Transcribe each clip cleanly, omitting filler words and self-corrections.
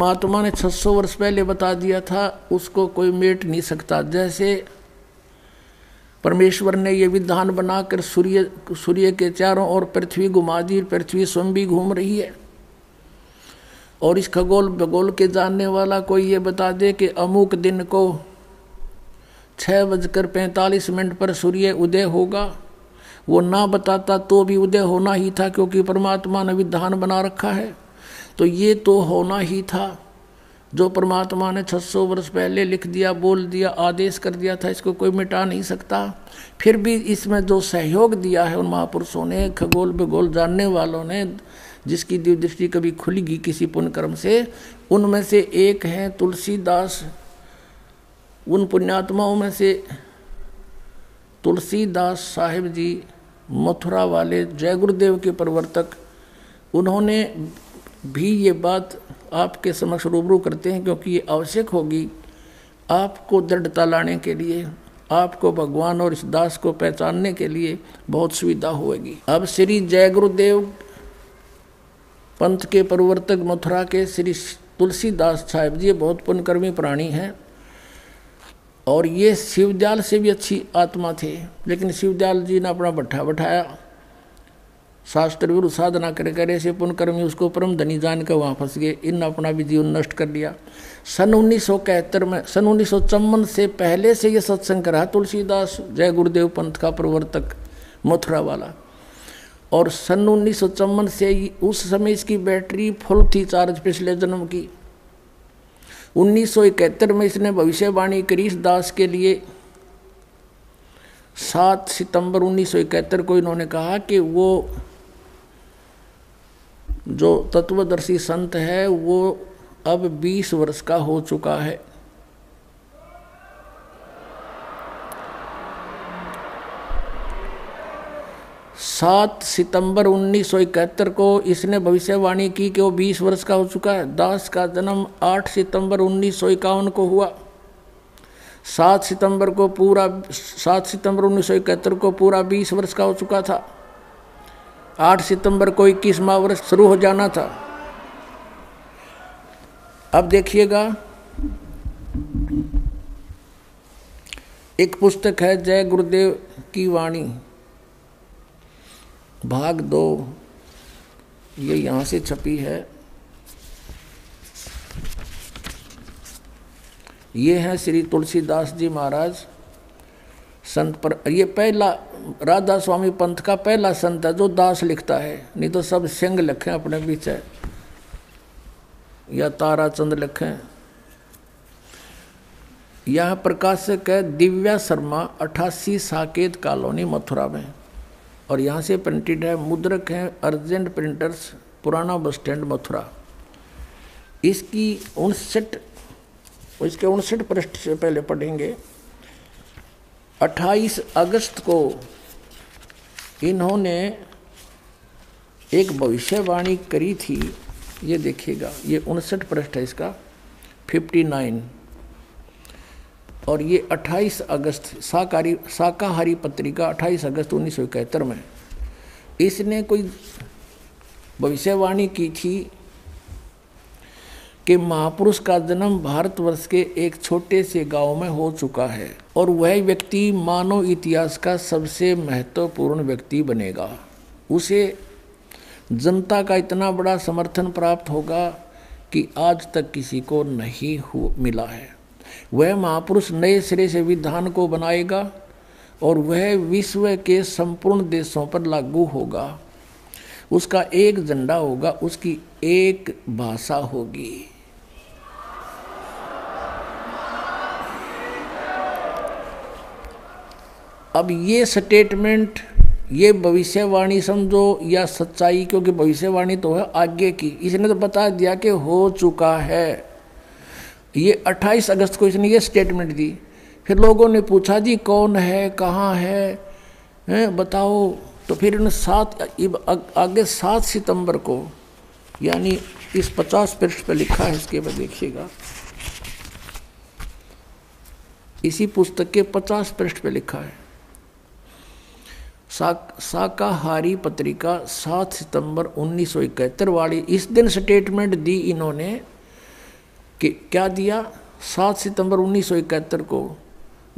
परमात्मा ने 600 वर्ष पहले बता दिया था, उसको कोई मेट नहीं सकता। जैसे परमेश्वर ने ये विधान बनाकर सूर्य के चारों ओर पृथ्वी घुमा दी, पृथ्वी स्वयं भी घूम रही है। और इस खगोल भूगोल के जानने वाला कोई ये बता दे कि अमुक दिन को 6:45 पर सूर्य उदय होगा, वो ना बताता तो भी उदय होना ही था, क्योंकि परमात्मा ने विधान बना रखा है। तो ये तो होना ही था, जो परमात्मा ने 600 वर्ष पहले लिख दिया, बोल दिया, आदेश कर दिया था, इसको कोई मिटा नहीं सकता। फिर भी इसमें जो सहयोग दिया है उन महापुरुषों ने, खगोल भूगोल जानने वालों ने, जिसकी दिव्य दृष्टि कभी खुलेगी किसी पुण्य कर्म से, उनमें से एक हैं तुलसीदास। उन पुण्यात्माओं में से तुलसीदास साहिब जी, मथुरा वाले जय गुरुदेव के प्रवर्तक, उन्होंने भी ये बात आपके समक्ष रूबरू करते हैं, क्योंकि ये आवश्यक होगी आपको दृढ़ता लाने के लिए, आपको भगवान और इस दास को पहचानने के लिए बहुत सुविधा होगी। अब श्री जय गुरुदेव पंथ के प्रवर्तक मथुरा के श्री तुलसीदास साहिब जी बहुत पुण्यकर्मी प्राणी हैं, और ये शिवदयाल से भी अच्छी आत्मा थे। लेकिन शिवदयाल जी ने अपना भट्ठा बैठाया, शास्त्र विरुद्ध साधना करे करे से पुण्यकर्मी उसको परम धनी जान कर वहाँ फंस गए। इन अपना भी जीवन नष्ट कर लिया। सन 1971 में, सन 1954 से पहले से ये सत्संग करा तुलसीदास जय गुरुदेव पंथ का प्रवर्तक मथुरा वाला। और सन 1954 से उस समय इसकी बैटरी फुल थी चार्ज पिछले जन्म की। 1971 में इसने भविष्यवाणी करी इस दास के लिए। 7 सितंबर 1971 को इन्होंने कहा कि वो जो तत्वदर्शी संत है वो अब 20 वर्ष का हो चुका है। सात सितंबर 1971 को इसने भविष्यवाणी की कि वो 20 वर्ष का हो चुका है। दास का जन्म 8 सितंबर 1951 को हुआ। 7 सितंबर 1971 को पूरा 20 वर्ष का हो चुका था। 8 सितंबर को 21वां वर्ष शुरू हो जाना था। अब देखिएगा, एक पुस्तक है जय गुरुदेव की वाणी भाग 2, ये यहाँ से छपी है। ये है श्री तुलसीदास जी महाराज संत पर। ये पहला राधा स्वामी पंथ का पहला संत है जो दास लिखता है, नहीं तो सब सिंह लिखे अपने बीच है या ताराचंद लिखे। यह प्रकाशक है दिव्या शर्मा, 88 साकेत कॉलोनी मथुरा में, और यहाँ से प्रिंटेड है। मुद्रक है अर्जेंट प्रिंटर्स, पुराना बस स्टैंड मथुरा। इसकी 59 पृष्ठ से पहले पढ़ेंगे। 28 अगस्त को इन्होंने एक भविष्यवाणी करी थी, ये देखिएगा, ये 59 पृष्ठ है इसका, 59। और ये 28 अगस्त शाकाहारी पत्रिका 28 अगस्त 1971 में इसने कोई भविष्यवाणी की थी कि महापुरुष का जन्म भारतवर्ष के एक छोटे से गांव में हो चुका है और वह व्यक्ति मानव इतिहास का सबसे महत्वपूर्ण व्यक्ति बनेगा। उसे जनता का इतना बड़ा समर्थन प्राप्त होगा कि आज तक किसी को नहीं मिला है। वह महापुरुष नए सिरे से विधान को बनाएगा और वह विश्व के संपूर्ण देशों पर लागू होगा। उसका एक झंडा होगा, उसकी एक भाषा होगी। अब ये स्टेटमेंट, ये भविष्यवाणी समझो या सच्चाई, क्योंकि भविष्यवाणी तो है आगे की, इसने तो बता दिया कि हो चुका है। ये 28 अगस्त को इसने ये स्टेटमेंट दी। फिर लोगों ने पूछा जी कौन है, कहाँ है, बताओ। तो फिर आगे 7 सितंबर को, यानी इस 50 पृष्ठ पर लिखा है, इसके बाद देखिएगा, इसी पुस्तक के 50 पृष्ठ पे लिखा है। शाकाहारी पत्रिका 7 सितंबर 1971 वाली, इस दिन स्टेटमेंट दी इन्होंने कि क्या दिया, 7 सितंबर 1971 को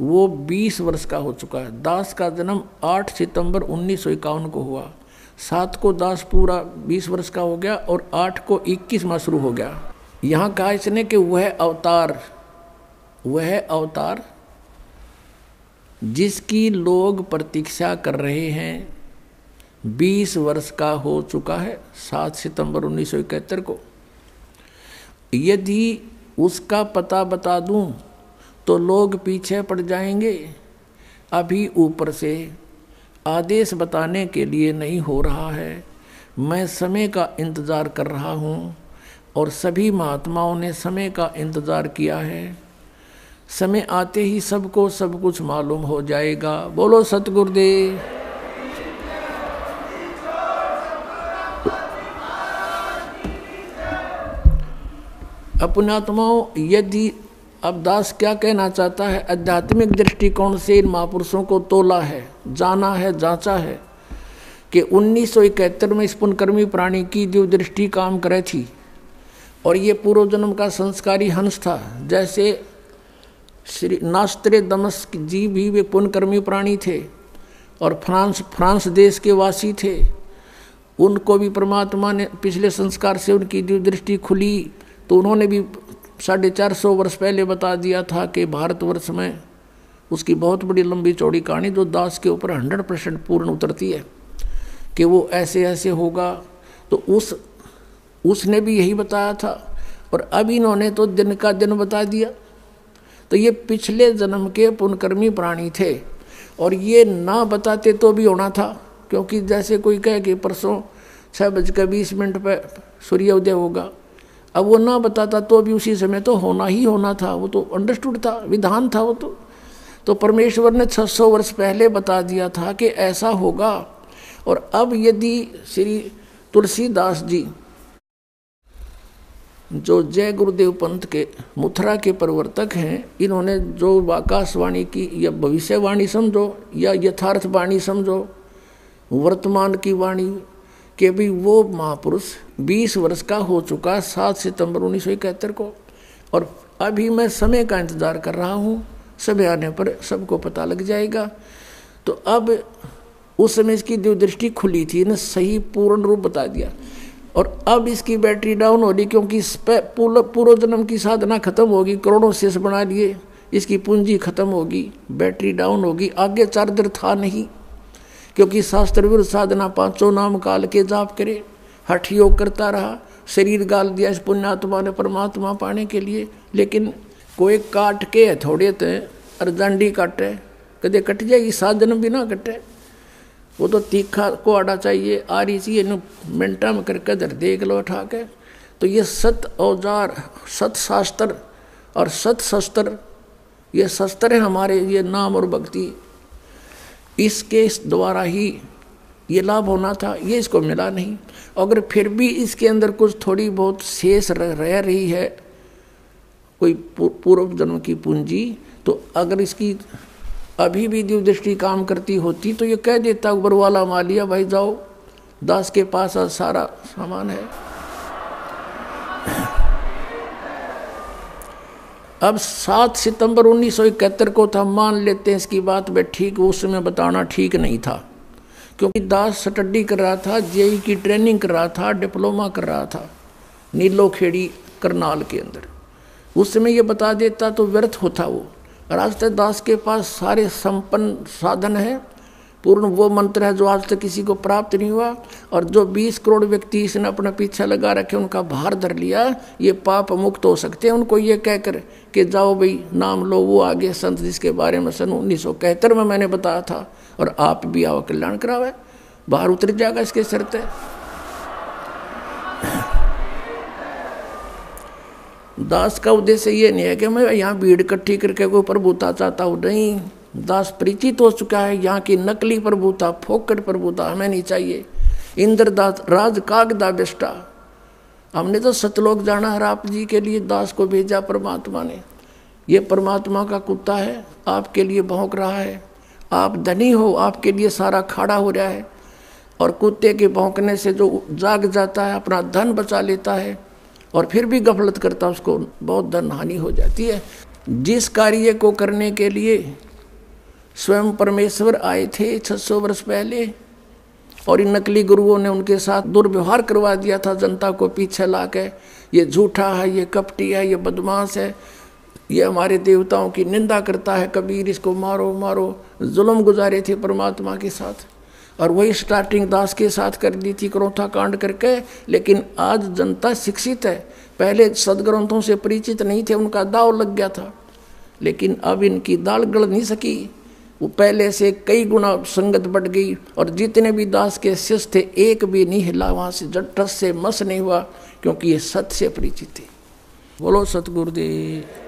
वो 20 वर्ष का हो चुका है। दास का जन्म 8 सितंबर 1951 को हुआ। 7 को दास पूरा 20 वर्ष का हो गया और 8 को 21 माह शुरू हो गया। यहाँ कहा इसने कि वह अवतार जिसकी लोग प्रतीक्षा कर रहे हैं 20 वर्ष का हो चुका है 7 सितंबर 1971 को। यदि उसका पता बता दूं तो लोग पीछे पड़ जाएंगे। अभी ऊपर से आदेश बताने के लिए नहीं हो रहा है। मैं समय का इंतज़ार कर रहा हूँ और सभी महात्माओं ने समय का इंतज़ार किया है। समय आते ही सबको सब कुछ मालूम हो जाएगा। बोलो सतगुरुदेव। अपनात्माओं, यदि अब दास क्या कहना चाहता है, आध्यात्मिक दृष्टिकोण से इन महापुरुषों को तोला है, जाना है, जांचा है कि 1971 में इस पुण्यकर्मी प्राणी की जो दृष्टि काम करे थी और ये पूर्व जन्म का संस्कारी हंस था। जैसे श्री नास्त्रे दमस जी भी वे पुण्यकर्मी प्राणी थे और फ्रांस देश के वासी थे। उनको भी परमात्मा ने पिछले संस्कार से उनकी जो दृष्टि खुली तो उन्होंने भी 450 वर्ष पहले बता दिया था कि भारतवर्ष में उसकी बहुत बड़ी लंबी चौड़ी कहानी जो दास के ऊपर 100% पूर्ण उतरती है कि वो ऐसे ऐसे होगा। तो उसने भी यही बताया था और अब इन्होंने तो दिन का दिन बता दिया। तो ये पिछले जन्म के पुण्यकर्मी प्राणी थे और ये ना बताते तो भी होना था, क्योंकि जैसे कोई कहे कि परसों 6:20 पर सूर्योदय होगा, अब वो ना बताता तो भी उसी समय तो होना ही होना था। वो तो अंडरस्टूड था, विधान था वो तो परमेश्वर ने 600 वर्ष पहले बता दिया था कि ऐसा होगा। और अब यदि श्री तुलसीदास जी जो जय गुरुदेव पंथ के मथुरा के प्रवर्तक हैं, इन्होंने जो आकाशवाणी की या भविष्यवाणी समझो या यथार्थ वाणी समझो, वर्तमान की वाणी कि भी वो महापुरुष 20 वर्ष का हो चुका 7 सितंबर 1971 को और अभी मैं समय का इंतज़ार कर रहा हूँ। समय आने पर सबको पता लग जाएगा। तो अब उस समय इसकी जो दृष्टि खुली थी ने सही पूर्ण रूप बता दिया और अब इसकी बैटरी डाउन हो रही, क्योंकि पूर्व जन्म की साधना खत्म होगी, करोड़ों शेष बना लिए, इसकी पूंजी खत्म होगी, बैटरी डाउन होगी, आगे चार्जर था नहीं। क्योंकि शास्त्र विरुद्ध साधना 5 नाम काल के जाप करे, हठ योग करता रहा, शरीर गाल दिया इस पुण्यात्मा ने परमात्मा पाने के लिए। लेकिन कोई काट के थोड़े थे अर्जांडी काटे, कदे कट जाएगी, 7 जन्म भी ना कटे। वो तो तीखा को आड़ा चाहिए, आ रही चाहिए मिनटा में करके दर देख लो उठा के। तो ये सत औजार, सत शास्त्र और सत शस्त्र, ये शस्त्र है हमारे, ये नाम और भक्ति, इसके द्वारा ही ये लाभ होना था, ये इसको मिला नहीं। अगर फिर भी इसके अंदर कुछ थोड़ी बहुत शेष रह रही है, कोई पूर्व जन्म की पूंजी, तो अगर इसकी अभी भी दिव्य दृष्टि काम करती होती तो ये कह देता ऊपर वाला मालिया भाई जाओ, दास के पास सारा सामान है। अब 7 सितंबर 1971 को था, मान लेते हैं इसकी बात में ठीक, उस समय बताना ठीक नहीं था, क्योंकि दास स्टडी कर रहा था, जेई की ट्रेनिंग कर रहा था, डिप्लोमा कर रहा था नीलो खेड़ी करनाल के अंदर। उस समय ये बता देता तो व्यर्थ होता वो। और आज तक दास के पास सारे संपन्न साधन है, पूर्ण वो मंत्र है जो आज तक किसी को प्राप्त नहीं हुआ। और जो 20 करोड़ व्यक्ति इसने अपना पीछा लगा रखे, उनका भार धर लिया, ये पाप मुक्त हो सकते हैं। उनको ये कहकर कि जाओ भाई नाम लो, वो आगे संत जिसके बारे में सन 1971 में मैंने बताया था, और आप भी आओ कल्याण करावे, बाहर उतर जाएगा इसके शर्त है। दास का उद्देश्य ये नहीं है कि मैं यहाँ भीड़ इकट्ठी करके कोई प्रभुता चाहता हूँ, नहीं। दास परिचित हो चुका है यहाँ की नकली प्रभुता, फोकट प्रभुता हमें नहीं चाहिए। इंद्रदास राज कागदा बेष्टा, हमने तो सतलोक जाना है, आप जी के लिए दास को भेजा परमात्मा ने। ये परमात्मा का कुत्ता है, आपके लिए भौंक रहा है। आप धनी हो, आपके लिए सारा खाड़ा हो रहा है, और कुत्ते के भौंकने से जो जाग जाता है, अपना धन बचा लेता है, और फिर भी गफलत करता, उसको बहुत धन हानि हो जाती है। जिस कार्य को करने के लिए स्वयं परमेश्वर आए थे 600 वर्ष पहले, और इन नकली गुरुओं ने उनके साथ दुर्व्यवहार करवा दिया था जनता को पीछे ला के, ये झूठा है, ये कपटी है, ये बदमाश है, ये हमारे देवताओं की निंदा करता है, कबीर इसको मारो मारो, जुल्म गुजारे थे परमात्मा के साथ। और वही स्टार्टिंग दास के साथ कर दी थी क्रोथा कांड करके। लेकिन आज जनता शिक्षित है, पहले सदग्रंथों से परिचित नहीं थे, उनका दाव लग गया था, लेकिन अब इनकी दाल गल नहीं सकी, वो पहले से कई गुना संगत बढ़ गई। और जितने भी दास के शिष्य थे एक भी नहीं हिला वहाँ से, जट से मस नहीं हुआ, क्योंकि ये सत्य से परिचित थे। बोलो सतगुरुदेव।